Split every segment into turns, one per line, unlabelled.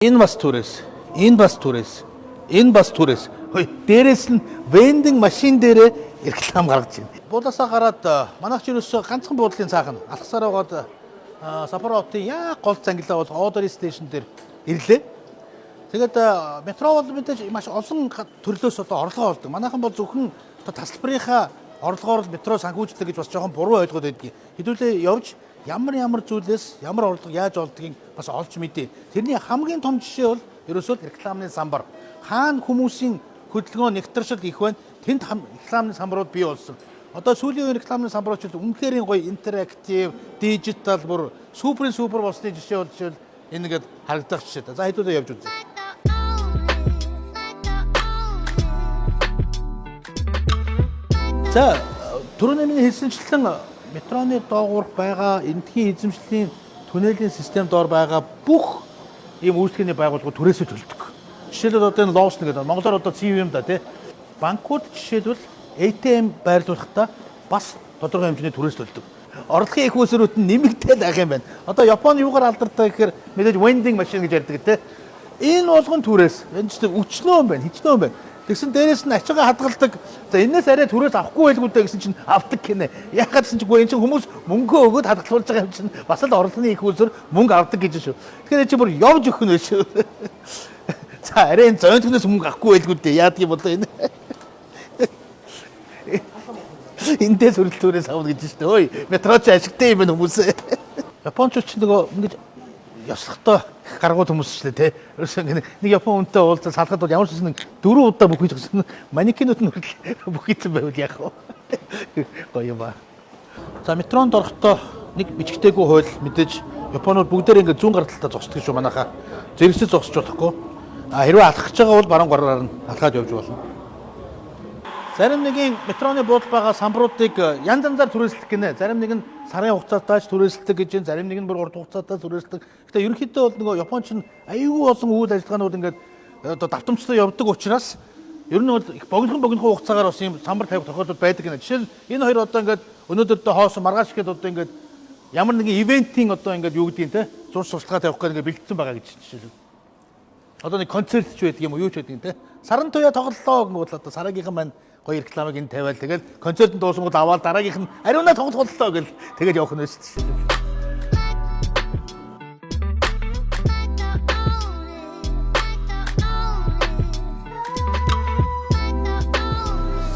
Энэ бас түрээс. Энэ бас түрээс. Энэ бас түрээс. Хөөе, дээрээс нь вендинг машин дээрээ реклам гаргаж байна. Буудасаа гараад манайх ч ерөөсөө ганцхан буудлын цаахан алхасаар байгаад Саппоро хотын яг гол зангилаа бол Одори стейшн дээр ирлээ. Тэгээд метро бол мэдээж маш олон төрлөөс одоо орлого олдог. Манайхан бол зөвхөн тасалбарынхаа орлогоор л метро санхүүждэг гэж бас жоохон буруу ойлгоод байдгийг. Хэдүүлээ явж ямар зүйлээс ямар орлого яаж олдгийг бас олж мэдээ. Тэрний хамгийн том жишээ бол ерөөсөө рекламны самбар. Хаана хүмүүсийн хөдөлгөөн нэгтршил их байна. Тэнд рекламны самбарууд бий болсон. Одоо сүүлийн үеийн рекламны самбарууд үнэхээр гоё интерактив, дижитал бүр супер болсны жишээ бол жишээл энэ ингээд харагдах жишээ. За хэдүүлээ явж үзье. За түрүүний миний хэлсэнчлэн метроны доогуур байгаа эндхийн эзэмшлийн түнэлийн систем доор байгаа бүх ийм үйлчлэгээний байгууллагууд түрээсээ төлдөг. Жишээлбэл одоо энэ Лоусон гэдэг Монголоор одоо CVM да тий. Банкуд жишээлбэл ATM байрлуулахдаа бас тодорхой хэмжээний түрээс төлдөг. Орлогын их үүсрүүд нь нэмэгдээд байгаа юм байна. Одоо Японы юугаар алдартай гэхээр мэдээж вендинг машин гэж ярьдаг тий. Энэ болгон түрээс. Энэ ч өчнөө юм байна, хичнөө юм байна. Тэгсэн дээрээс нь ачаагаа хадгалдаг. За энэс арай түрээс авахгүй байлгүй дээ гэсэн чинь авдаг гинэ. Яагаад гэсэн чинь энэ чинь хүмүүс мөнгөө өгөөд хадгалуулж байгаа юм чинь бас л орлогын их үзэр мөнгө авдаг гэж шүү. Тэгэхээр чи бүр явж өгөх нь шүү. За арай энэ зөөнтгнээс мөнгө авахгүй байлгүй дээ. Яадаг юм бол энэ. Эндээс хөрөлтөөрөөс авах гэж шүү дээ. Ой, метроч ашигтай юм байна хүмүүсээ. Япончууд ч нөгөө ингэж яслахтай гаргууд хүмүүс ч лээ те. Ерөөсөө нэг Япон хүнтэй уулзаад салахад бол ямар ч нэг 4 удаа бүхийж гэсэн манекенүүд нь бүхийдсэн байвал яах вэ? Гоё ба. За метронд орохдоо нэг бичгтэйгүй хууль мэдээж Японууд бүгдээр ингэ зүүн гардалтаа зогсдог шүү манайхаа. Зэрэгсэл зогсож болохгүй. Хэрвээ алхаж байгаа бол баруун гараараа нь алхаад явж болно. Зарим нэгэн метроны буудал байгаа самбаруудыг янз янзаар түрээслэх гинэ. Зарим нэг нь сарын хугацаатаа түрээсэлдэг гэж байна. Зарим нэг нь бүр урт хугацаатаа түрээсэлдэг. Гэтэ ерөнхийдөө бол нөгөө Японч нь аюулгүй болсон үйл ажиллагаанууд ингээд одоо давтамжтай явдаг учраас ер нь бол их богинохон хугацаагаар бас ийм самбар тавих тохиолдол байдаг гинэ. Жишээл энэ хоёр одоо ингээд өнөөдөр хоосон маргааш гээд одоо ингээд ямар нэгэн ивентийн одоо ингээд юу гэдгийг те зураг сурталчилгаа тавих гэдэг ингээд бэлдсэн байгаа гэж жишээл. Одоо нэг концерт ч байдаг юм уу юу ч байдаг юм те. Саран туяа тоглолоо гэвэл одоо сараагийнхан маань гоё рекламыг энэ тавиал тэгэл концерт дууссан гол аваад дараагийнх нь ариунаа тоглолоо гэл тэгэл явах нь шүү дээ.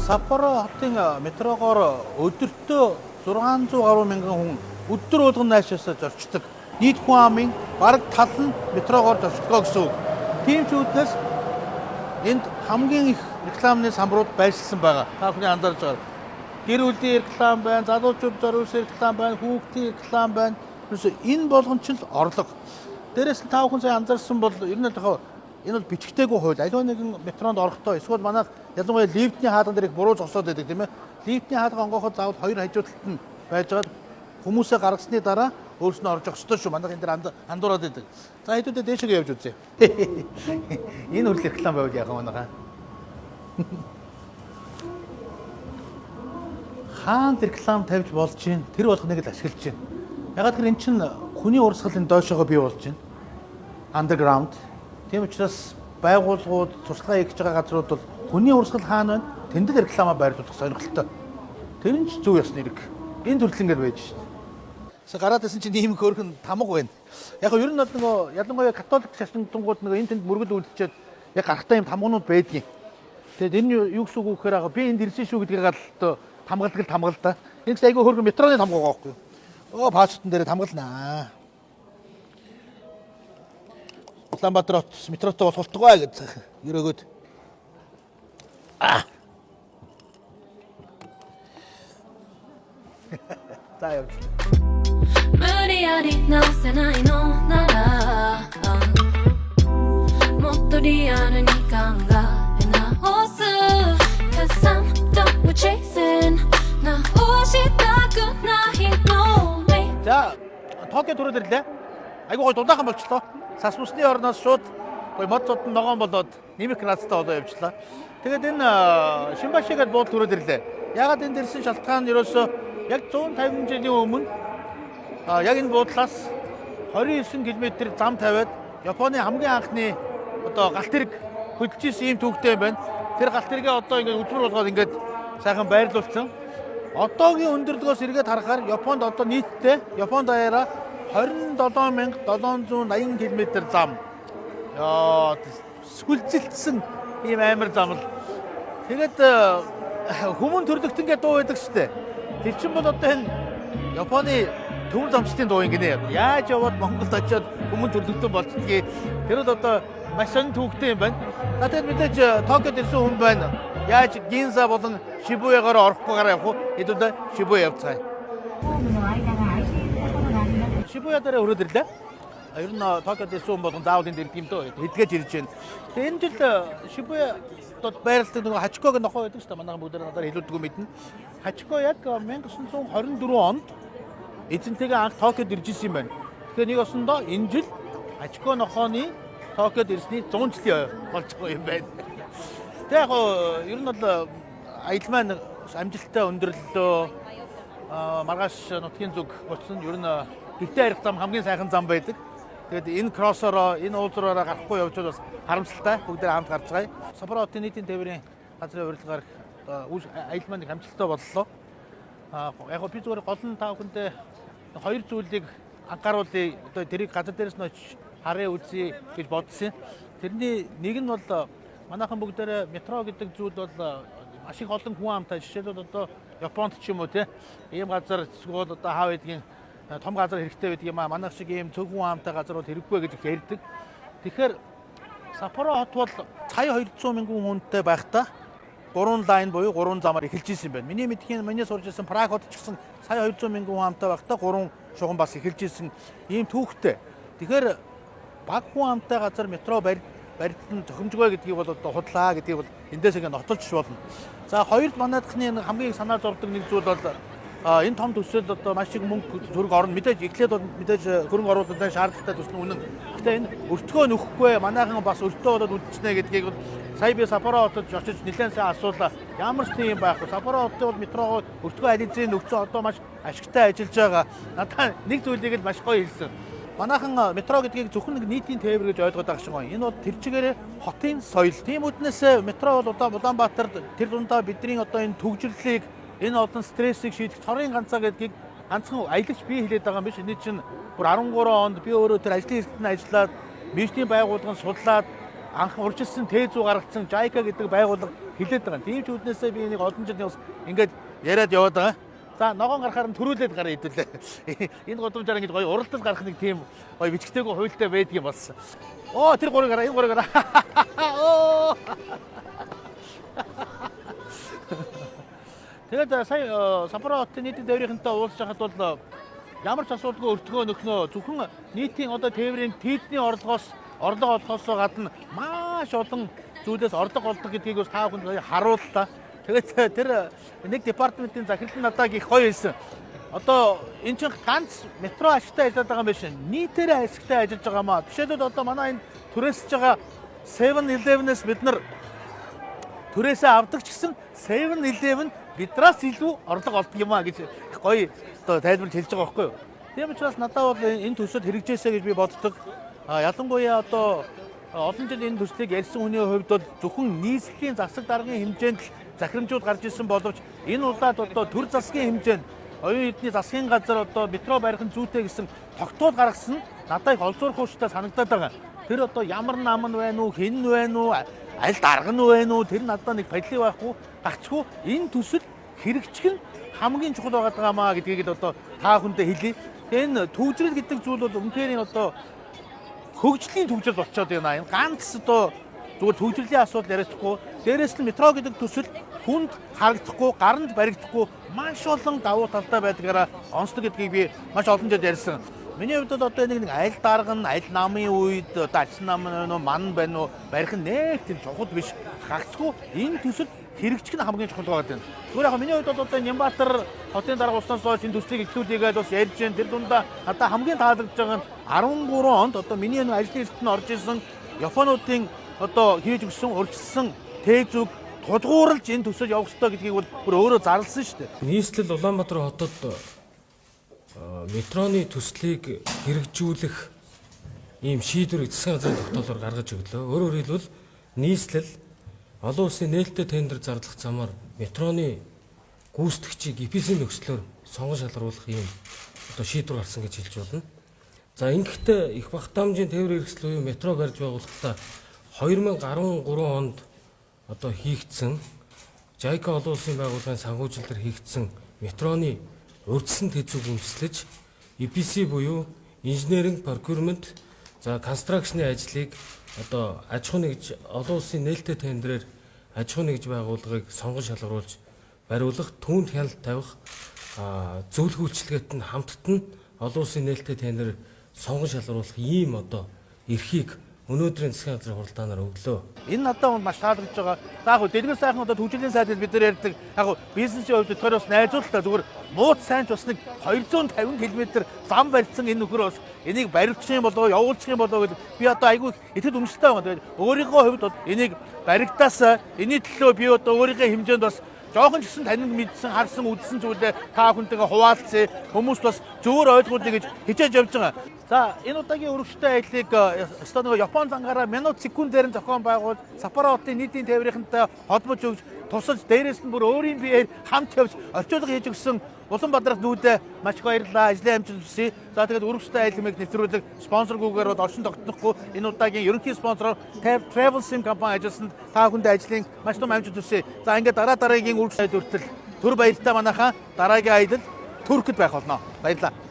Саппоро хотын метрогоор өдөртөө 600 гаруй мянган хүн өдөр болгон наашаасаа зорчдог. Нийт хүн амын бараг тал нь метрогоор зорчлоо гэсэн үг. Тийм ч үүднээс энд хамгийн их рекламны самбарууд байрлсан байгаа. Та бүхний анзаарж байгаа. Гэр бүлийн реклам байна, залуучууд зориулсан реклам байна, хүүхдийн реклам байна. Энэ болгон ч л орлого. Дээрээс нь та бүхэн сая анзаарсан бол ер нь энэ бол бичгтэйгүй хууль. Аливаа нэгэн метронд орохдоо эсвэл манайх ялангуяа лифтний хаалган дээр их буруу зогсоод байдаг тийм ээ. Лифтний хаалга онгоход заавал хоёр хажуудалд нь байжгаад хүмүүсээ гаргасны дараа өөрснөө орж явах ёстой шүү. Манайх энэ дээр андуураад байдаг. За хэдүүдээ дээшээ явж үзье. Энэ үйл реклам байвал яах вэ манайхаа? Хаан реклам тавьж болж чинь тэр болгоныг л ашиглаж чинь. Ягаад гэвэл эн чинь хүний урсгалын доошоогоо бий болж чинь. Underground. Тийм учраас байгууллагууд, туршлагаа хийж байгаа газрууд бол хүний урсгал хаана байна? Тэнд л рекламаа байрлуулах сонирхолтой. Тэр нь ч зөв ёсны хэрэг. Энэ төрлөнгээр байж шээ. Гараад исэн чинь ийм хөөрхөн тамга байна. Яг ер нь бол нөгөө ялангуяа католик шашинтангууд нөгөө энэ тэнд мөргөл үлдчихэд яг гарахтаа ийм тамгунууд байдгийн. Тэгээд энэ юу гэсэн үг гэхээр би энд ирсэн шүү гэдгийг л тамгалдаг да. Энэ ч айгүй хөөрхөн метроны тамга байгаа байхгүй юу? Пассвортон дээр тамгалнаа. Улаанбаатар хот метротой болохгүй гэж ерөөгөөд. За явж. 무리하리 나오세나이 너 나라 못도리 않은 이 강가 나 호수 Cause I'm done with chasing 나 오시다구 나히 no way. За Токио төрөөдөрлөө. Айгуу гой дунаахан болчлоо. Сасмусны орноос шууд гой модцод ногоон болоод нэмэх градустай одоо явжлаа. Тэгээд энэ Шимбашигээд буудал төрөөдөрлөө. Ягаад энэ дэрсэн шалтгаан нь ерөөсөө яг 150 жилийн өмнө яг энэ буудлаас 29 км зам тавиад Японы хамгийн анхны одоо галт тэрэг хөдөлж исэн ийм төвхтэй юм байна. Тэр галт тэрэгээ одоо ингээд үзмэр болгоод ингээд сайхан байрлуулсан. Одоогийн өндөрлөгөөс эргээд харахаар Японд одоо нийтдээ Японд даяараа 27780 км зам. Яа, сүлжилтсэн ийм амар зам л. Тэгээд хүмүүн төрлөختөнгөө дуу байдаг шүү дээ. Тэр чинь бол одоо энэ Японы төмөр замчдын дуу юм гинэ. Яаж яваад Монголд очиод хүмүүн төрлөختөн болчихдгийг тэр бол одоо маш сонир түүхтэй юм байна. Тэгээд мэдээж Токиод ирсэн хүн байна. Яаж Гинза болон Шибуягаар орохгүйгээр явах вэ? Хэдүүлээ Шибуя явцгаая. Шибуя дээр өрөөд ирлээ. Ер нь Токиод ирсэн хүн болгон заавал энд ирдэг юм дөө. Хэдгэж ирж байна. Тэгээд энэ жил Шибуя байралтай нөгөө Хачиког нохоо байдаг шүү дээ. Манайхан бүгд надаар хэлүүлдэг мэднэ. Хачико яг 1924 онд эзэнтэйгээ анх Токиод ирж исэн юм байна. Тэгэхээр нэг осондоо энэ жил Хачико нохооны Токиод ирсний 100 жилийн болж байгаа юм байна. Тэг яг ер нь бол аялал маань амжилттай өндөрлөлөө. Маргааш нутгийн зүг буцсан ер нь гэртээ арих зам хамгийн сайхан зам байдаг. Тэгээд энэ кроссороо энэ уулзраараа гарахгүй явж бас харамсалтай. Бүгдээ хамт гарч байгаа. Саппоро хотын нийтийн тээврийн газрын урилгаар аялал маань амжилттай боллоо. Яг би зүгээр гол нь та бүхэндээ хоёр зүйлийг анхааруулъя. Одоо тэрийг газар дээрээс нь очиж харъя үзье гэж бодсон. Тэрний нэг нь бол манайхан бүгдээрээ метро гэдэг зүйл бол маш их олон хүн амтай. Жишээлбэл одоо Японд ч юм уу тийм ийм газар эсвэл одоо хаа байдгийн том газар хэрэгтэй байдаг юм аа. Манайх шиг ийм зөв хүн амтай газар бол хэрэггүй гэж ярьдаг. Тэгэхээр Саппоро хот бол сая 200 мянган хүнтэй байхдаа 3 лайн буюу 3 замаар эхэлж исэн юм байна. Миний мэдхийн миний сурж исэн Праг хот ч гэсэн сая 200 мянган хүн амтай байхдаа 3 шугам бас эхэлж исэн ийм түүхтэй. Тэгэхээр баг хүн амтай газар метро баригдсан зохимжгүй гэдгийг бол одоо худлаа гэдгийг бол эндээс ингэ нотолж болно. За хоёрд манайхны хамгийн санаа зовдөг нэг зүйл бол энэ том төсөл одоо маш их мөнгө зөрг орно. Мэдээж эхлээд бол мэдээж хөрөнгө оруулалтын шаардлагатай төсөл нь үнэн. Гэхдээ энэ өртгөө нөхгүй манайхан бас өртөө болоод үлдчихнэ гэдгийг бол сая би Саппоро хотод очиж нэлээд сайн асуулаа. Ямар ч тийм байхгүй. Саппоро хотод бол метроо өртгөө ализын нөхцөл одоо маш ашигтай ажиллаж байгаа. Надад нэг зүйлийг л маш гоё хэлсэн. Манайхан метро гэдгийг зөвхөн нэг нийтийн тээвэр гэж ойлгоод байгаа шиг байна. Энэ бол тэр чигээр хотын соёл. Тийм үднээс метро бол одоо Улаанбаатар тэр дундаа бидний одоо энэ төгжрлийг энэ олон стрессийг шийдэх цорын ганцаа гэдгийг ганцхан аялагч би хэлээд байгаа юм биш. Энэ чинь бүр 13 онд би өөрөө тэр ажлын эрхтэн ажиллаад мэргэжлийн байгууллагын судлаад анх урьдчилсан Т100 гаргацсан JICA гэдэг байгууллага хэлээд байгаа. Тийм ч үднээсээ би нэг олон жил ингээд яриад яваад байгаа. За ногоон гарахаар нь төрүүлээд гараа хэдүүлээ. Энэ гудамжаар ингэж гоё уралдал гарах нэг тийм гоё бичгтэйгөө хуйлтай байдаг юм болсон. Оо тэр гурыг гараа, энэ гурыг гараа. Оо. Тэгээд сая Саппоро хотын нийтийн тээврийнхэнтэй уулзж байхад бол ямар ч асуудалгүй өртгөө нөхнөө зөвхөн нийтийн одоо тээврийн тэдний орлого олохоос гадна маш олон зүйлээс орлого олдог гэдгийг бас та бүхэнд харууллаа. Тэгээд тэр нэг департаментын захирал надад их гоё хэлсэн. Одоо эн чинь ганц метро ашигтай ажиллаад байгаа юм биш. Нийтээрээ ашигтай ажиллаж байгаа маа. Жишээлбэл одоо манай энэ түрээсж байгаа 7-Eleven-ээс бид нар түрээсээ авдаг ч гэсэн 7-Eleven бидраас илүү орлого олдог юм аа гэж гоё одоо тайлбарлаж хэлж байгаа байхгүй юу. Тийм учраас надад бол энэ төсөл хэрэгжээсэй гэж би боддог. Ялангуяа одоо олон жил энэ төслийг ярьсан хүний хувьд бол зөвхөн нийслэлийн засаг даргын хэмжээнд захирамжууд гарч ирсэн боловч энэ улаад одоо төр засгийн хэмжээнд оюун эдний засгийн газар одоо метро барих нь зүйтэй гэсэн тогтоол гаргасан нь надад их олзуурах ууштай санагдаад байгаа. Тэр одоо ямар нам нь байна уу, хэн нь байна уу, аль дарга нь байна уу, тэр надад нэг бодлыг байхгүй гагчгүй энэ төсөл хэрэгжих нь хамгийн чухал байгаа маа гэдгийг л одоо та бүхэндээ хэлье. Энэ төвжрэл гэдэг зүйл бол үнэхээр одоо хөгжлийн төвжрэл болчиход байна. Энэ ганц одоо зүгээр төвжирлийн асуудал ярихгүй. Дээрээс нь метро гэдэг төсөл хүнд харагдахгүй, гаранд баригдахгүй маш олон давуу талтай байдгаараа онцлог гэдгийг би маш олон жил ярьсан. Миний хувьд бол одоо нэг аль дарга нь аль намын үед одоо ажил нам нь ман байна уу барих нь нэг тийм чухал биш. Хагцгүй энэ төсөл хэрэгжих нь хамгийн чухал байгаа юм. Зүгээр яг миний хувьд бол одоо Нямбатар хотын дарга уснаас хойш энэ төслийг эхлүүлээгээд бас ярьж байна. Тэр дундаа одоо хамгийн таалагдж байгаа нь 13 онд одоо миний энэ ажлын эрхтэнд орж исэн Японуудын одоо хийж өгсөн урьдчилсан Т100 тулгуурлаж энэ төсөл явах ёстой гэдгийг бол бүр өөрөө зарласан шүү дээ.
Нийслэл Улаанбаатар хотод метроны төслийг хэрэгжүүлэх ийм шийдвэрийг засгийн газрын тогтоолоор гаргаж өглөө. Өөрөөр хэлбэл нийслэл олон улсын нээлттэй тендер зарлах замаар метроны гүйцэтгэгчийг EPC нөхцлөөр сонгон шалгаруулах ийм одоо шийдвэр гарсан гэж хэлж болно. За ингэхдээ их багтаамжийн тээврийн хэрэгсэл буюу метро барьж байгуулахдаа 2013 онд одоо хийгдсэн JICA олон улсын байгууллагын санхүүжилтээр хийгдсэн метроны урьдчилан тэзүүг үндэслэж EPC буюу инженеринг, procurement, за construction-ы ажлыг одоо аж ахуй нэгж олон улсын нээлттэй тендерээр аж ахуй нэгж байгууллагыг сонгон шалгаруулж бариулах, түүнд хяналт тавих, зөвлөх үйлчилгээт нь хамтд нь олон улсын нээлттэй тендер сонгон шалгаруулах ийм одоо эрхийг өнөөдрийн засгийн газрын хуралдаанаар өглөө.
Энэ надад маш таалагдж байгаа. За яг дэлгэр сайхан одоо төвчлийн сайдад бид нар ярьдаг. Яг бизнесийн хувьд тэр бас найзуулалтаа зүгээр мууд сайн ч бас нэг 250 км зам барьсан энэ нөхөр бас энийг баригдчих юм болоо явуулчих юм болоо гэдэг би одоо айгүй итгэл үнэмшилтэй байгаа. Тэгээд өөрийнхөө хувьд энийг баригдаасаа энэ төлөө би одоо өөрийнхөө хэмжээнд бас жоохон ч гэсэн танин мэдсэн, харсан, үзсэн зүйлээ та бүхэнтэйгээ хуваалцъя. Хүмүүс бас зөвөр ойлгуулъя гэж хичээж явж байгаа. За энэ удаагийн өргөжтэй аяллыг өстөө Япон зангаараа минут секундээр нь зохион байгуул Саппоро хотын нийтийн тээврийнхэнтэй холбож өгч тусалж дээрээс нь бүр өөрийн биеэр хамт явж орчуулга хийж өгсөн Улаанбаатарт нүүдээ маш их баярлалаа. Ажлын амжилт хүсье. За тэгээд өргөжтэй аяллыг нэвтрүүлэг спонсоргүйгээр бол оршин тогтнохгүй энэ удаагийн ерөнхий спонсороор Travel Sim компани ажилласанд та бүхэнд ажлын маш том амжилт хүсье. За ингээд дараагийн өргөжтэй дүртэл төр баяртай манайхаа дараагийн аялал Туркид байх болно. Баярлалаа.